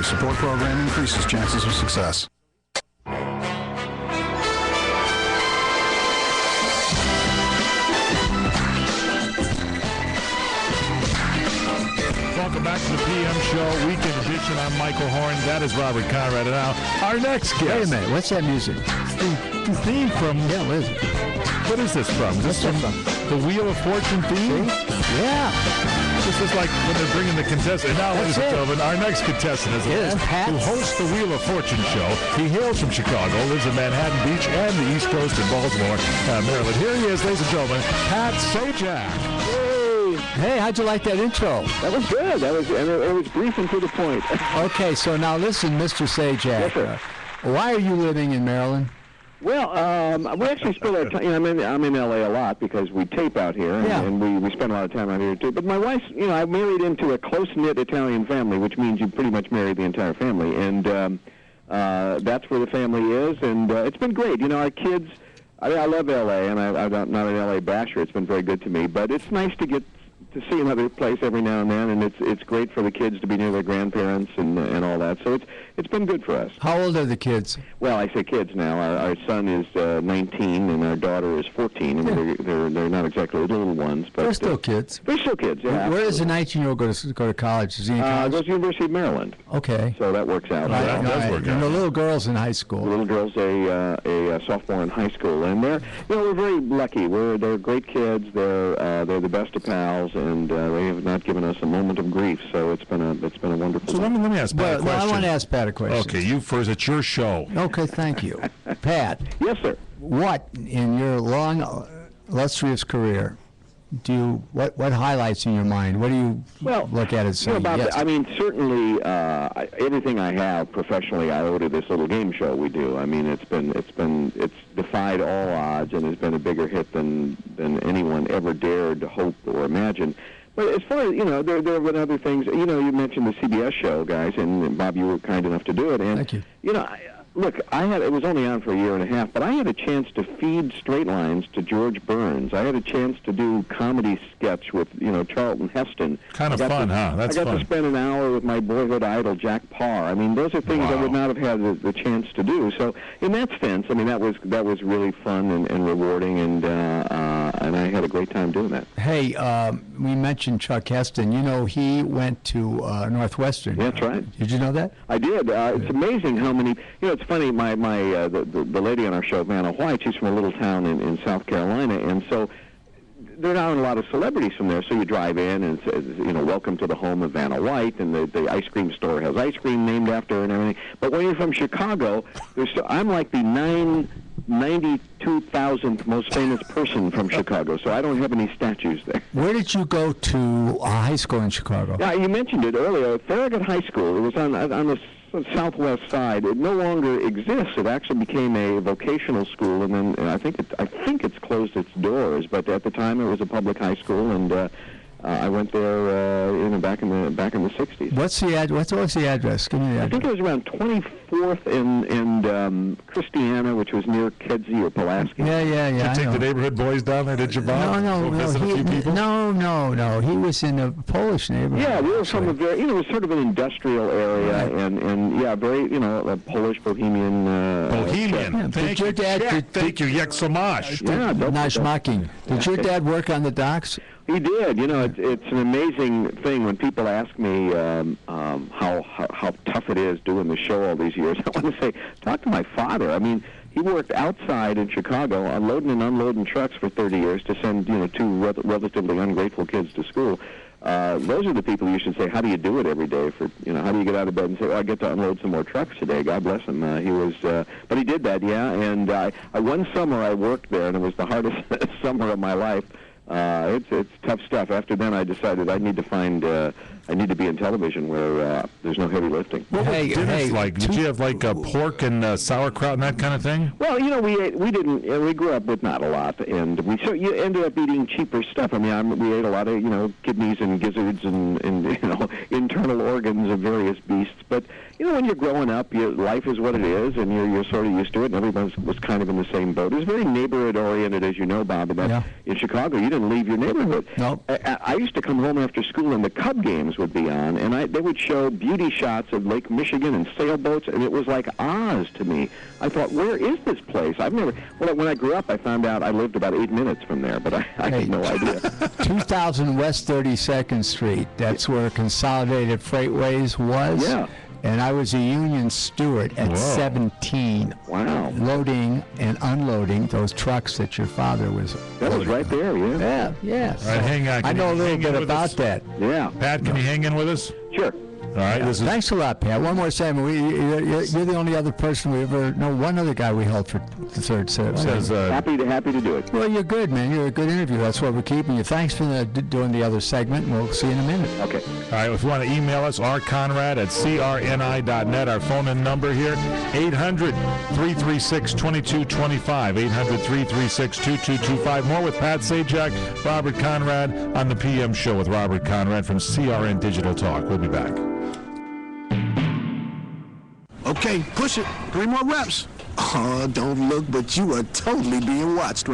support program increases chances of success. Welcome back to the PM Show, Weekend Edition. I'm Michael Horn. That is Robert Conrad. And now, our next guest. Wait a minute. What's that music? The theme from... Yeah, what is it? What is this from? Is this from the Wheel of Fortune theme? Yeah. This is like when they're bringing the contestant. And now, ladies and gentlemen, our next contestant is a man Pat. who hosts the Wheel of Fortune show. He hails from Chicago, lives in Manhattan Beach and the East Coast in Baltimore, Maryland. Here he is, ladies and gentlemen, Pat Sajak. Hey, how'd you like that intro? That was good. It was brief and to the point. Okay, so now listen, Mr. Sajak. Yes, sir. Why are you living in Maryland? Well, we actually spend our time. I'm in LA a lot because we tape out here, and we spend a lot of time out here too. But my wife's, I married into a close-knit Italian family, which means you pretty much marry the entire family, and that's where the family is, and it's been great. Our kids. I love LA, and I'm not an LA basher. It's been very good to me, but it's nice to get to see another place every now and then, and it's great for the kids to be near their grandparents and all that. So it's been good for us. How old are the kids? Well, I say kids now. Our son is 19, and our daughter is 14. I mean, they're not exactly little ones, but they're still kids. They're still kids. Yeah. Where does the 19-year-old go to college? Is he in college? Goes to the University of Maryland. Okay. So that works out. That does work out. And the little girl's in high school. The little girl's a sophomore in high school, and we're very lucky. They're great kids. They're the best of pals, and they have not given us a moment of grief. So it's been a wonderful. So let me ask Pat a question. I want to ask Pat a question. Okay, you first. It's your show. Okay, thank you, Pat. Yes, sir. What in your long, illustrious career what highlights in your mind? What do you look at as saying? Yes. I mean, certainly everything I have professionally, I owe to this little game show we do. I mean, it's defied all odds and has been a bigger hit than anyone ever dared to hope or imagine. But as far as, there have been other things. You mentioned the CBS show, guys, and Bob, you were kind enough to do it. And, thank you. Look, it was only on for a year and a half, but I had a chance to feed straight lines to George Burns. I had a chance to do comedy sketch with, Charlton Heston. Kind of fun, huh? That's fun. I got to spend an hour with my boyhood idol, Jack Parr. I mean, those are things I would not have had the chance to do. So, in that sense, I mean, that was really fun and rewarding, and I had a great time doing that. Hey, we mentioned Chuck Heston. He went to Northwestern. Yeah, that's right. Did you know that? I did. It's amazing how many. It's funny. The lady on our show, Vanna White, she's from a little town in South Carolina, and so there are not a lot of celebrities from there. So you drive in and it says, welcome to the home of Vanna White, and the ice cream store has ice cream named after her and everything. But when you're from Chicago, I'm like the 92,000th most famous person from Chicago, so I don't have any statues there. Where did you go to high school in Chicago? Yeah, you mentioned it earlier. Farragut High School. It was on the southwest side. It no longer exists. It actually became a vocational school, and then I think it's closed its doors. But at the time, it was a public high school, and I went there back in the 60s. What's the address? What was the address? Give me the address. I think it was around 24th and Christiana, which was near Kedzie or Pulaski. Yeah. Did you take the neighborhood boys down there? Did you, Bob? No. He was in a Polish neighborhood. Yeah, we were from a very, it was sort of an industrial area, right. and very, a Polish Bohemian. Bohemian. Yeah. Thank you, thank you, Yek so much. Yeah, Nashmaking. Did your dad work on the docks? He did. It's an amazing thing when people ask me how tough it is doing the show all these years. I want to say, talk to my father. I mean, he worked outside in Chicago, unloading and unloading trucks for 30 years to send two relatively ungrateful kids to school. Those are the people you should say, how do you do it every day? How do you get out of bed and say, I get to unload some more trucks today. God bless him. But he did that, yeah. And one summer I worked there, and it was the hardest summer of my life. It's tough stuff. After then, I decided I need to be in television where the's no heavy lifting. What was dinners like? Did you have pork and sauerkraut and that kind of thing? Well, we grew up with not a lot, and you ended up eating cheaper stuff. I mean, we ate a lot of kidneys and gizzards and internal organs of various beasts. But when you're growing up, life is what it is, and you're sort of used to it, and everyone was kind of in the same boat. It was very neighborhood-oriented, as you know, Bob, and in Chicago, you didn't leave your neighborhood. Nope. I used to come home after school, and the Cub games would be on, and they would show beauty shots of Lake Michigan and sailboats, and it was like Oz to me. I thought, where is this place? When I grew up, I found out I lived about 8 minutes from there, but I had no idea. 2000 West 32nd Street, that's where Consolidated Freightways was. Yeah. And I was a union steward at 17. Wow. Loading and unloading those trucks that your father was That was right there, yeah. Yeah, yeah. All right, hang on. I know a little bit about that. Yeah. Pat, can you hang in with us? Sure. All right. This is Thanks a lot, Pat. One more segment. You're the only other person we ever know. One other guy we held for the third set. says, Happy to do it. Well, you're good, man. You're a good interview. That's what we're keeping you. Thanks for doing the other segment, and we'll see you in a minute. Okay. all right, if you want to email us, rconrad@crni.net. Our phone and number here, 800-336-2225, 800-336-2225. More with Pat Sajak, Robert Conrad on the PM Show with Robert Conrad from CRN Digital Talk. We'll be back. Okay, push it. 3 more reps. Oh, don't look, but you are totally being watched right